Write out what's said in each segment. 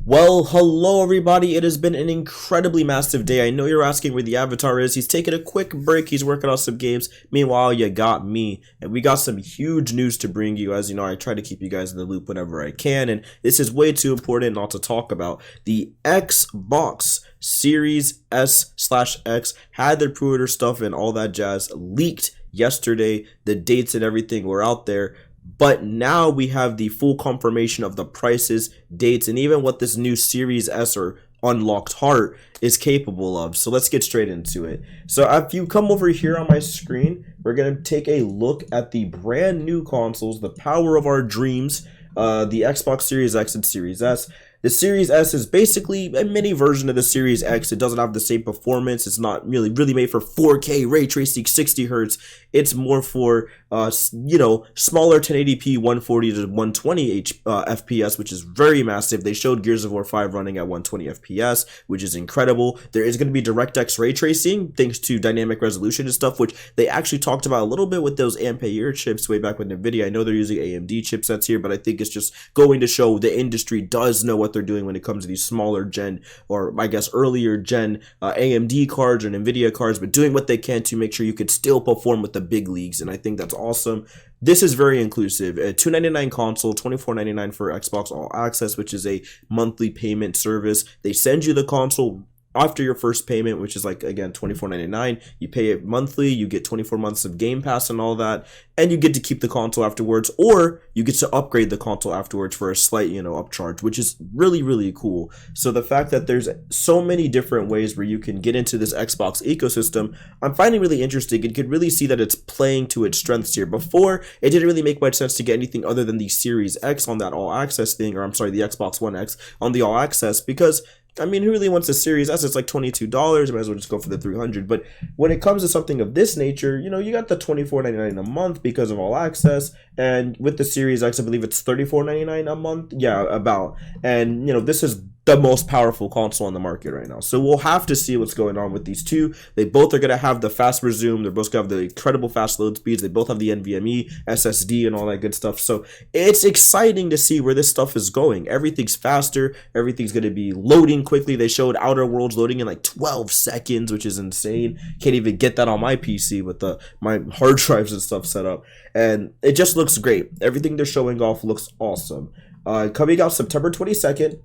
Well, hello everybody. It has been an incredibly massive day. I know you're asking where the avatar is. He's taking a quick break. He's working on some games. Meanwhile, you got me. And we got some huge news to bring you. As you know, I try to keep you guys in the loop whenever I can. And this is way too important not to talk about. The Xbox Series S/X had their pre-order stuff and all that jazz leaked yesterday. The dates and everything were out there. But now we have the full confirmation of the prices, dates, and even what this new Series S or unlocked heart is capable of. So let's get straight into it. So if you come over here on my screen, we're going to take a look at the brand new consoles, the power of our dreams, the Xbox Series X and Series S. The Series S is basically a mini version of the Series X. It doesn't have the same performance. It's not really made for 4K ray tracing 60 hertz. It's more for smaller 1080p 140 to 120 FPS, which is very massive. They showed Gears of War 5 running at 120 FPS, which is incredible. There is going to be DirectX ray tracing thanks to dynamic resolution and stuff, which they actually talked about a little bit with those Ampere chips way back with NVIDIA. I know they're using AMD chipsets here, but I think it's just going to show the industry does know what they're doing when it comes to these smaller gen, or I guess earlier gen AMD cards or NVIDIA cards, but doing what they can to make sure you could still perform with the big leagues. And I think that's awesome. This is very inclusive. A $299 console, $24.99 for Xbox All Access, which is a monthly payment service. They send you the console after your first payment, which is like, again, $24.99. You pay it monthly, you get 24 months of Game Pass and all that, and you get to keep the console afterwards, or you get to upgrade the console afterwards for a slight, upcharge, which is really, really cool. So the fact that there's so many different ways where you can get into this Xbox ecosystem, I'm finding really interesting. You could really see that it's playing to its strengths here. Before, it didn't really make much sense to get anything other than the Series X on that All Access thing, or I'm sorry, the Xbox One X on the All Access, because who really wants a Series S? It's like $22. Might as well just go for the $300. But when it comes to something of this nature, you got the $24.99 a month because of All Access. And with the Series X, I believe it's $34.99 a month. Yeah, about. And, this is the most powerful console on the market right now. So we'll have to see what's going on with these two. They both are going to have the fast resume. They're both going to have the incredible fast load speeds. They both have the NVMe, SSD, and all that good stuff. So it's exciting to see where this stuff is going. Everything's faster. Everything's going to be loading quickly. They showed Outer Worlds loading in like 12 seconds, which is insane. Can't even get that on my PC with my hard drives and stuff set up. And it just looks great. Everything they're showing off looks awesome. Coming out September 22nd.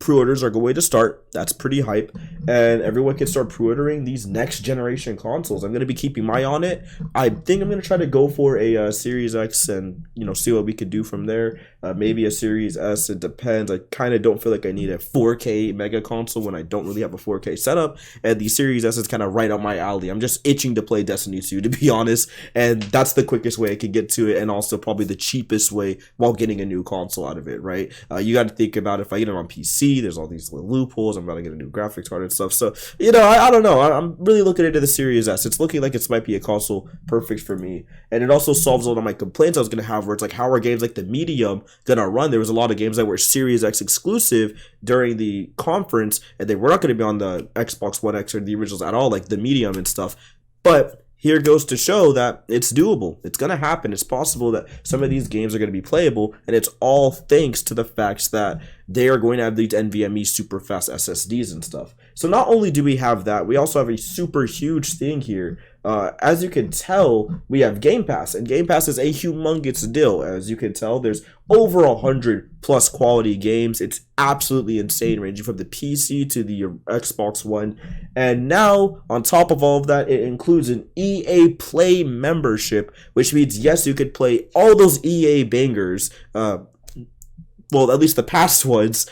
Pre-orders are going to start. That's pretty hype, and everyone can start pre-ordering these next generation consoles. I'm going to be keeping my eye on it. I think I'm going to try to go for a Series X and see what we could do from there. Maybe a Series S. It depends. I kind of don't feel like I need a 4K mega console when I don't really have a 4K setup, and the Series S is kind of right up my alley. I'm just itching to play Destiny 2, to be honest, and that's the quickest way I could get to it, and also probably the cheapest way while getting a new console out of it, right? You got to think about if I get it on PC, there's all these little loopholes. I'm about to get a new graphics card and stuff. So, I don't know. I'm really looking into the Series S. It's looking like it might be a console perfect for me. And it also solves a lot of my complaints I was going to have, where it's like, how are games like the Medium going to run? There was a lot of games that were Series X exclusive during the conference, and they were not going to be on the Xbox One X or the originals at all, like the Medium and stuff. But here goes to show that it's doable. It's going to happen. It's possible that some of these games are going to be playable, and it's all thanks to the fact that they are going to have these NVMe super fast SSDs and stuff. So not only do we have that, we also have a super huge thing here. As you can tell, we have Game Pass, and Game Pass is a humongous deal. As you can tell, there's over 100 plus quality games. It's absolutely insane, ranging from the PC to the Xbox One. And now, on top of all of that, it includes an EA Play membership, which means, yes, you could play all those EA bangers, well, at least the past ones,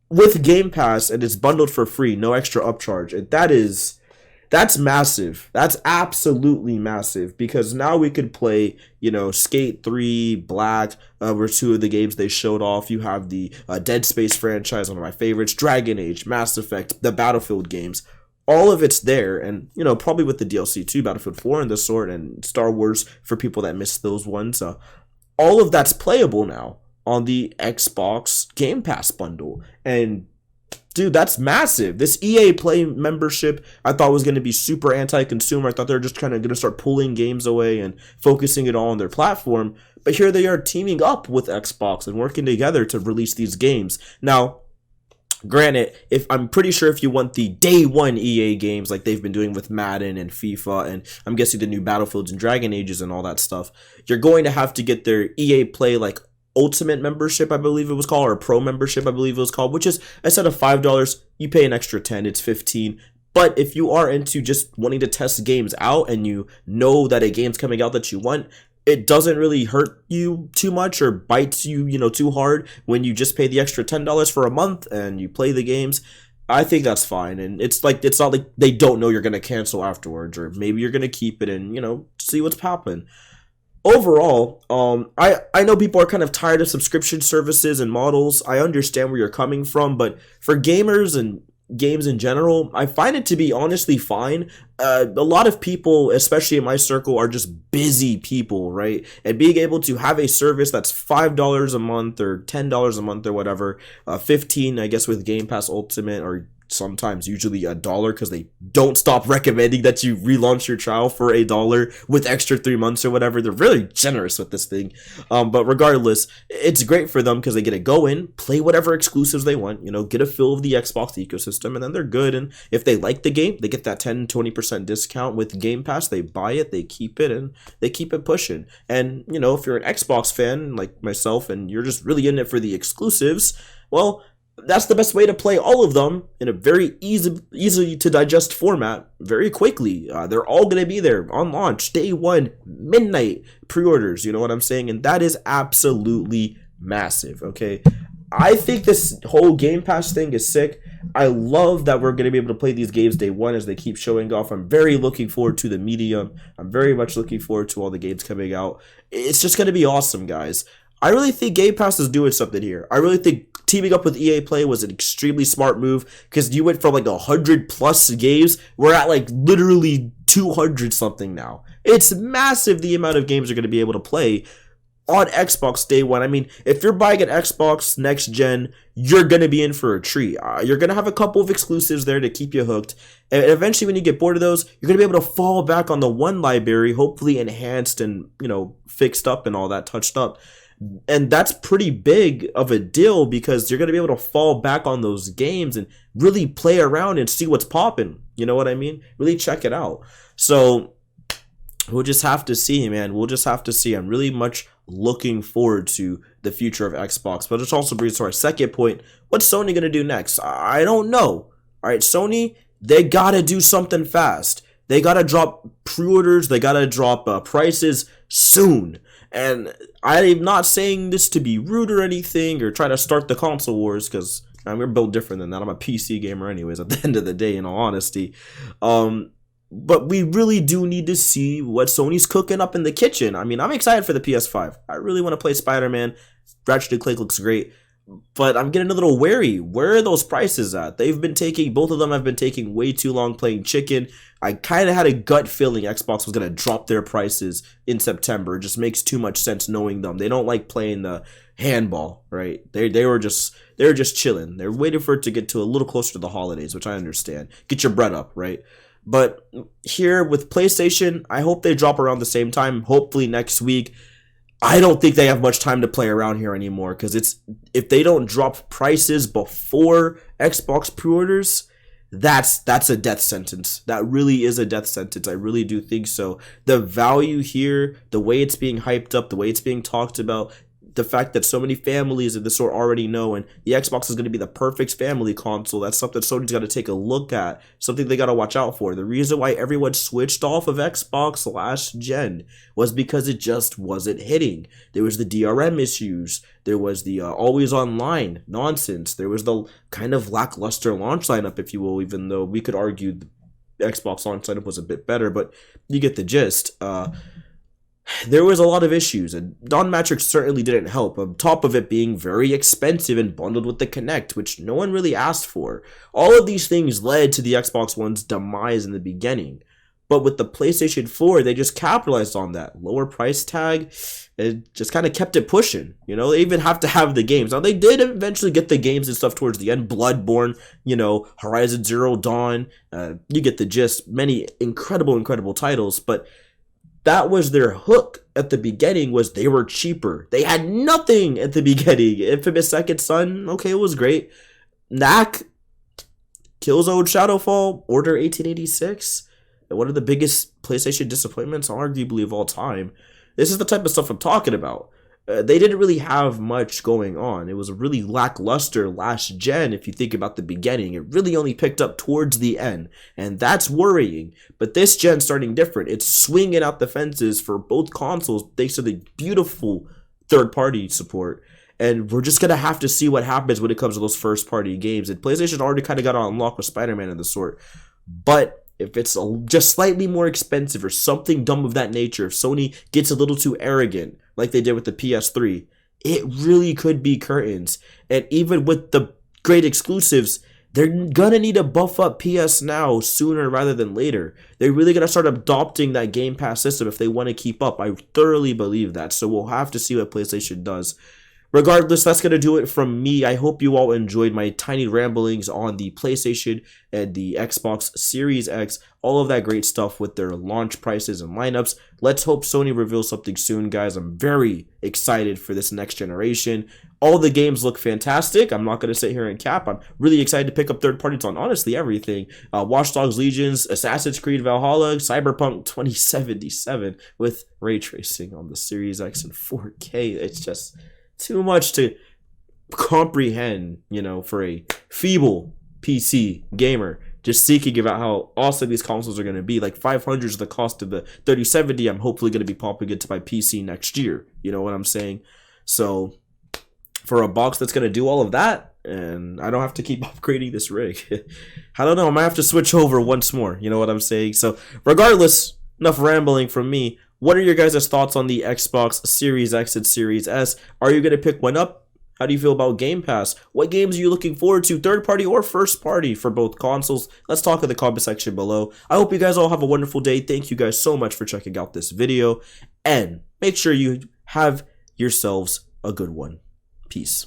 with Game Pass, and it's bundled for free, no extra upcharge. And that's massive. That's absolutely massive, because now we could play, Skate 3, Black, were two of the games they showed off. You have the Dead Space franchise, one of my favorites, Dragon Age, Mass Effect, the Battlefield games. All of it's there, and, probably with the DLC too, Battlefield 4 and the sort, and Star Wars for people that missed those ones. All of that's playable now on the Xbox Game Pass bundle. And dude, that's massive. This EA Play membership I thought was going to be super anti-consumer. I thought they were just kind of going to start pulling games away and focusing it all on their platform. But here they are teaming up with Xbox and working together to release these games. Now, Granted, if I'm pretty sure if you want the day one EA games like they've been doing with Madden and FIFA, and I'm guessing the new Battlefields and Dragon Ages and all that stuff, you're going to have to get their EA Play like Ultimate membership, I believe it was called, or Pro membership, I believe it was called, which is instead of $5, you pay an extra 10, it's 15. But if you are into just wanting to test games out and you know that a game's coming out that you want, it doesn't really hurt you too much or bites you, too hard when you just pay the extra $10 for a month and you play the games. I think that's fine. And it's not like they don't know you're going to cancel afterwards, or maybe you're going to keep it and, see what's popping. Overall, I know people are kind of tired of subscription services and models. I understand where you're coming from, but for gamers and games in general, I find it to be honestly fine. A lot of people, especially in my circle, are just busy people, right? And being able to have a service that's $5 a month or $10 a month or whatever, 15, I guess, with Game Pass Ultimate, or sometimes usually $1, because they don't stop recommending that you relaunch your trial for $1 with extra 3 months or whatever. They're really generous with this thing. But regardless, it's great for them because they get to go in, play whatever exclusives they want, get a feel of the Xbox ecosystem, and then they're good. And if they like the game, they get that 10-20% discount with Game Pass. They buy it, they keep it, and they keep it pushing. And if you're an Xbox fan like myself and you're just really in it for the exclusives, well, that's the best way to play all of them in a very easy to digest format very quickly. They're all going to be there on launch, day one, midnight pre-orders, you know what I'm saying? And that is absolutely massive, okay? I think this whole Game Pass thing is sick. I love that we're going to be able to play these games day one as they keep showing off. I'm very looking forward to the medium. I'm very much looking forward to all the games coming out. It's just going to be awesome, guys. I really think Game Pass is doing something here. I really think teaming up with EA Play was an extremely smart move, because you went from like 100+ games. We're at like literally 200 something now. It's massive the amount of games you're going to be able to play on Xbox day one. I mean, if you're buying an Xbox next gen, you're going to be in for a treat. You're going to have a couple of exclusives there to keep you hooked. And eventually when you get bored of those, you're going to be able to fall back on the one library, hopefully enhanced and, fixed up and all that, touched up. And that's pretty big of a deal, because you're going to be able to fall back on those games and really play around and see what's popping. You know what I mean? Really check it out. So we'll just have to see, man. We'll just have to see. I'm really much looking forward to the future of Xbox. But it also brings to our second point. What's Sony going to do next? I don't know. All right, Sony, they got to do something fast. They got to drop pre-orders. They got to drop prices soon. And I'm not saying this to be rude or anything or try to start the console wars, because we're built different than that. I'm a PC gamer anyways at the end of the day, in all honesty. But we really do need to see what Sony's cooking up in the kitchen. I mean, I'm excited for the PS5. I really want to play Spider-Man. Ratchet & Clank looks great. But I'm getting a little wary. Where are those prices at? Both of them have been taking way too long playing chicken. I kind of had a gut feeling Xbox was going to drop their prices in September. It just makes too much sense knowing them. They don't like playing the handball, right? They were just chilling. They're waiting for it to get to a little closer to the holidays, which I understand. Get your bread up, right? But here with PlayStation, I hope they drop around the same time, hopefully next week. I don't think they have much time to play around here anymore, because if they don't drop prices before Xbox pre-orders, that's a death sentence. That really is a death sentence. I really do think so. The value here, the way it's being hyped up, the way it's being talked about, the fact that so many families in the store already know, and the Xbox is going to be the perfect family console. That's something Sony's got to take a look at, something they got to watch out for. The reason why everyone switched off of Xbox last gen was because it just wasn't hitting. There was the DRM issues. There was the always online nonsense. There was the kind of lackluster launch lineup, if you will, even though we could argue the Xbox launch lineup was a bit better, but you get the gist. There was a lot of issues, and Don Matrix certainly didn't help, on top of it being very expensive and bundled with the Kinect, which no one really asked for. All of these things led to the Xbox One's demise in the beginning. But with the PlayStation 4, they just capitalized on that. Lower price tag, it just kind of kept it pushing. They even have to have the games. Now, they did eventually get the games and stuff towards the end. Bloodborne, Horizon Zero Dawn, you get the gist. Many incredible titles, but that was their hook at the beginning, was they were cheaper. They had nothing at the beginning. Infamous Second Son, okay, it was great. Knack, Killzone Shadowfall, Order 1886, and one of the biggest PlayStation disappointments, arguably, of all time. This is the type of stuff I'm talking about. They didn't really have much going on. It was a really lackluster last gen if you think about the beginning. It really only picked up towards the end, and that's worrying. But this gen starting different. It's swinging out the fences for both consoles thanks to the beautiful third-party support. And we're just going to have to see what happens when it comes to those first-party games. And PlayStation already kind of got on lock with Spider-Man and the sort. But if it's just slightly more expensive or something dumb of that nature, if Sony gets a little too arrogant, like they did with the PS3, it really could be curtains. And even with the great exclusives, they're gonna need to buff up PS Now sooner rather than later. They're really gonna start adopting that Game Pass system if they want to keep up. I thoroughly believe that. So we'll have to see what PlayStation does. Regardless, that's going to do it from me. I hope you all enjoyed my tiny ramblings on the PlayStation and the Xbox Series X, all of that great stuff with their launch prices and lineups. Let's hope Sony reveals something soon, guys. I'm very excited for this next generation. All the games look fantastic. I'm not going to sit here and cap. I'm really excited to pick up third parties on honestly everything. Watch Dogs Legions, Assassin's Creed Valhalla, Cyberpunk 2077 with ray tracing on the Series X and 4K. It's just too much to comprehend, for a feeble PC gamer just seeking about how awesome these consoles are going to be. Like 500 is the cost of the 3070. I'm hopefully going to be popping into my PC next year. You know what I'm saying? So for a box that's going to do all of that, and I don't have to keep upgrading this rig, I don't know. I might have to switch over once more. You know what I'm saying? So regardless, enough rambling from me. What are your guys' thoughts on the Xbox Series X and Series S? Are you going to pick one up? How do you feel about Game Pass? What games are you looking forward to, third party or first party for both consoles? Let's talk in the comment section below. I hope you guys all have a wonderful day. Thank you guys so much for checking out this video. And make sure you have yourselves a good one. Peace.